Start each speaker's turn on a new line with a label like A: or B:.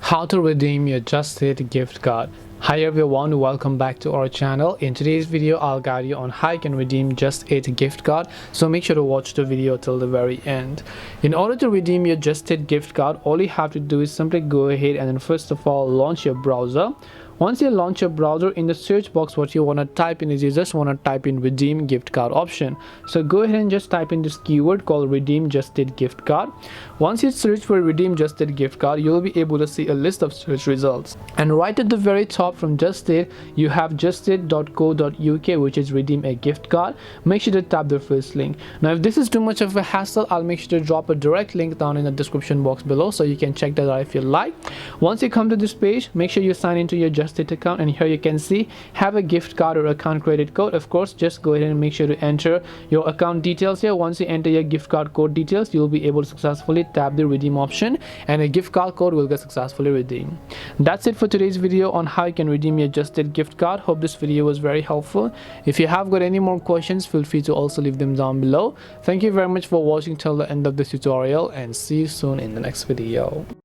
A: How to redeem your Just Eat gift card. Hi everyone, welcome back to our channel. In today's video I'll guide you on how you can redeem Just Eat gift card, so make sure to watch the video till the very end. In order to redeem your Just Eat gift card, all you have to do is simply go ahead and then first of all launch your browser. Once you launch your browser, in the search box what you want to type in is you just want to type in redeem gift card option. So go ahead and just type in this keyword called redeem Just Eat gift card. Once you search for redeem Just Eat gift card, you will be able to see a list of search results, and right at the very top from Just Eat you have justeat.co.uk, which is redeem a gift card. Make sure to tap the first link. Now if this is too much of a hassle, I'll make sure to drop a direct link down in the description box below so you can check that out if you like. Once you come to this page, make sure you sign into your Just Eat account, and here you can see have a gift card or account credit code. Of course, just go ahead and make sure to enter your account details here. Once you enter your gift card code details, you'll be able to successfully tap the redeem option and a gift card code will get successfully redeemed. That's it for today's video on how you can redeem your Just Eat gift card. Hope this video was very helpful. If you have got any more questions, feel free to also leave them down below. Thank you very much for watching till the end of this tutorial, and see you soon in the next video.